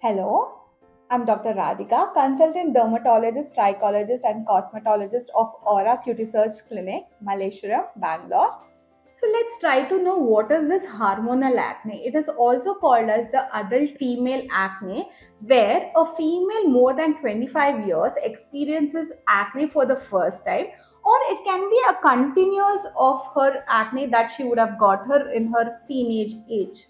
Hello, I'm Dr. Radhika, consultant dermatologist, trichologist, and cosmetologist of Aura Cutisrug Clinic, Malleshwaram, Bangalore. So let's try to know what is this hormonal acne. It is also called as the adult female acne, where a female more than 25 years experiences acne for the first time, or it can be a continuous of her acne that she would have got her in her teenage age.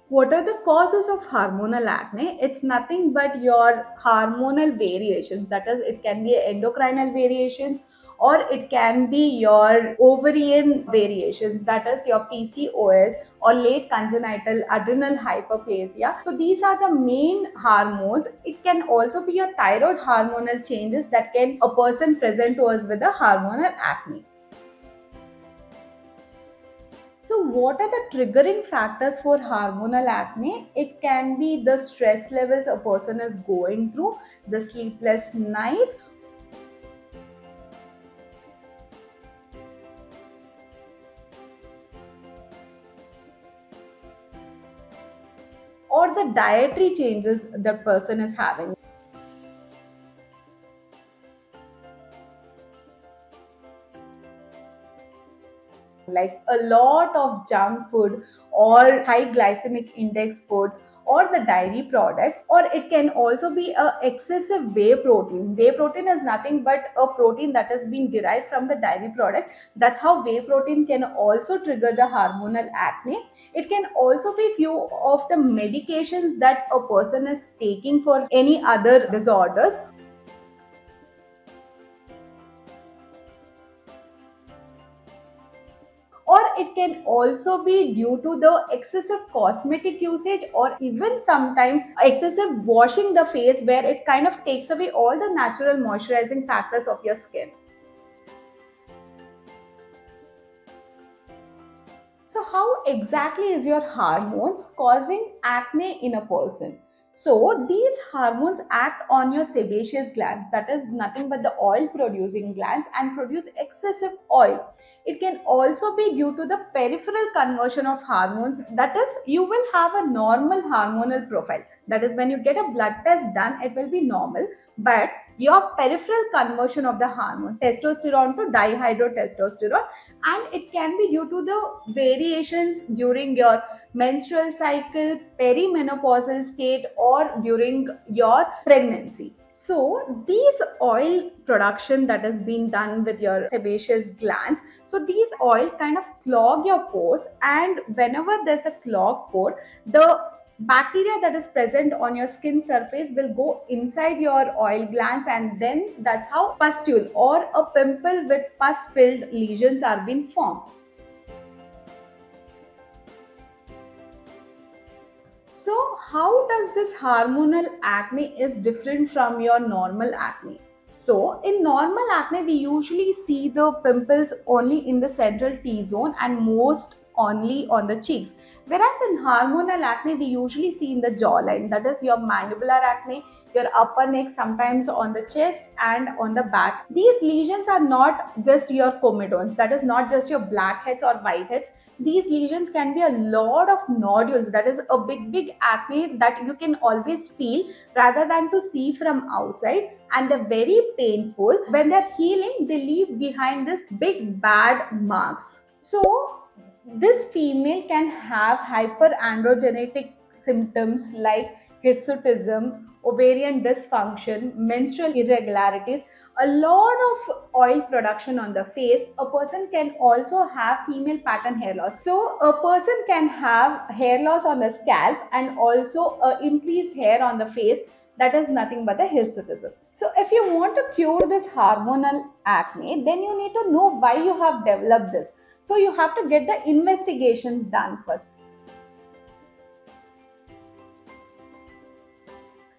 What are the causes of hormonal acne? It's nothing but your hormonal variations. That is, it can be endocrinal variations or it can be your ovarian variations. That is, your PCOS or late congenital adrenal hyperplasia. So, these are the main hormones. It can also be your thyroid hormonal changes that can a person present to us with a hormonal acne. So, what are the triggering factors for hormonal acne? It can be the stress levels a person is going through, the sleepless nights, or the dietary changes the person is having. Like a lot of junk food or high glycemic index foods or the dairy products, or it can also be a excessive whey protein. Whey protein is nothing but a protein that has been derived from the dairy product. That's how whey protein can also trigger the hormonal acne. It can also be few of the medications that a person is taking for any other disorders. Or it can also be due to the excessive cosmetic usage or even sometimes excessive washing the face, where it kind of takes away all the natural moisturizing factors of your skin. So, how exactly is your hormones causing acne in a person? So, these hormones act on your sebaceous glands, that is nothing but the oil producing glands, and produce excessive oil. It can also be due to the peripheral conversion of hormones, that is, you will have a normal hormonal profile. That is, when you get a blood test done, it will be normal, but your peripheral conversion of the hormones, testosterone to dihydrotestosterone, and it can be due to the variations during your menstrual cycle, perimenopausal state, or during your pregnancy. So these oil production that has been done with your sebaceous glands, so these oil kind of clog your pores, and whenever there's a clogged pore, the bacteria that is present on your skin surface will go inside your oil glands, and then that's how pustule or a pimple with pus filled lesions are being formed. So how does this hormonal acne is different from your normal acne? So in normal acne, we usually see the pimples only in the central T-zone and most only on the cheeks. Whereas in hormonal acne, we usually see in the jawline, that is your mandibular acne, your upper neck, sometimes on the chest and on the back. These lesions are not just your comedones, that is not just your blackheads or whiteheads. These lesions can be a lot of nodules, that is a big acne that you can always feel rather than to see from outside, and they're very painful. When they're healing, they leave behind this big bad marks. So this female can have hyperandrogenic symptoms like hirsutism, ovarian dysfunction, menstrual irregularities, a lot of oil production on the face. A person can also have female pattern hair loss. So a person can have hair loss on the scalp and also increased hair on the face. That is nothing but the hirsutism. So if you want to cure this hormonal acne, then you need to know why you have developed this. So you have to get the investigations done first.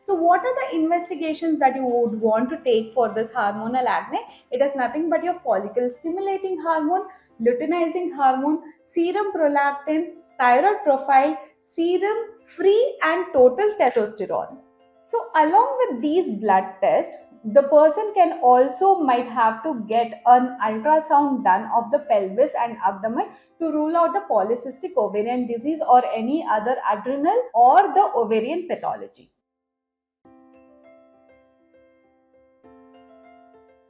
So what are the investigations that you would want to take for this hormonal acne? It is nothing but your follicle stimulating hormone, luteinizing hormone, serum prolactin, thyroid profile, serum free and total testosterone. So along with these blood tests, the person can also might have to get an ultrasound done of the pelvis and abdomen to rule out the polycystic ovarian disease or any other adrenal or the ovarian pathology.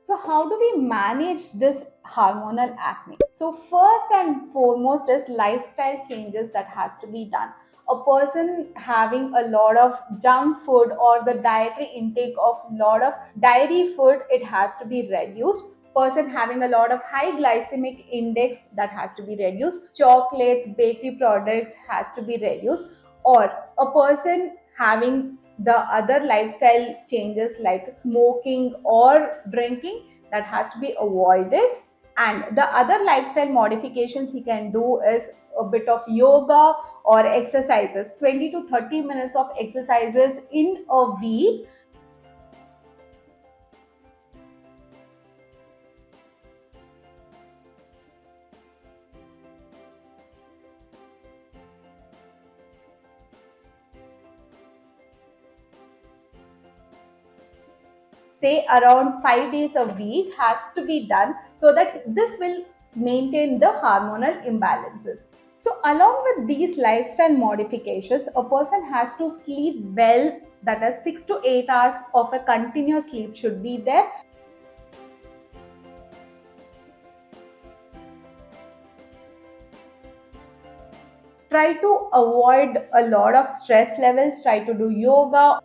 So how do we manage this hormonal acne? So first and foremost is lifestyle changes that has to be done. A person having a lot of junk food or the dietary intake of lot of dairy food, it has to be reduced. Person having a lot of high glycemic index, that has to be reduced. Chocolates, bakery products has to be reduced. Or a person having the other lifestyle changes like smoking or drinking, that has to be avoided. And the other lifestyle modifications he can do is a bit of yoga or exercises, 20 to 30 minutes of exercises in a week. Say around 5 days a week has to be done, so that this will maintain the hormonal imbalances. So along with these lifestyle modifications, a person has to sleep well, that is 6 to 8 hours of a continuous sleep should be there. Try to avoid a lot of stress levels, try to do yoga.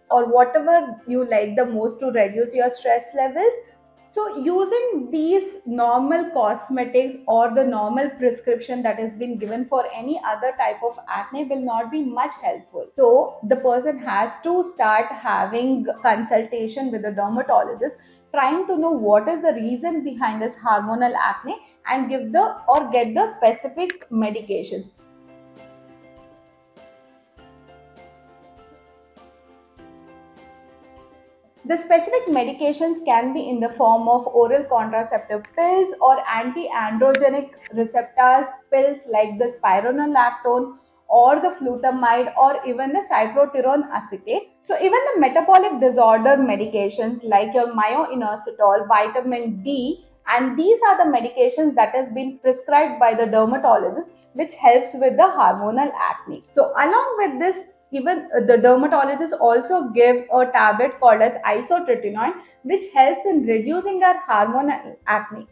Or whatever you like the most to reduce your stress levels. So using these normal cosmetics or the normal prescription that has been given for any other type of acne will not be much helpful. So the person has to start having consultation with a dermatologist, trying to know what is the reason behind this hormonal acne and give the or get the specific medications. The specific medications can be in the form of oral contraceptive pills or anti-androgenic receptors pills like the spironolactone or the flutamide or even the cyproterone acetate. So even the metabolic disorder medications like your myoinositol, vitamin D, and these are the medications that has been prescribed by the dermatologist, which helps with the hormonal acne. So along with this, even the dermatologist also give a tablet called as isotretinoin, which helps in reducing our hormonal acne.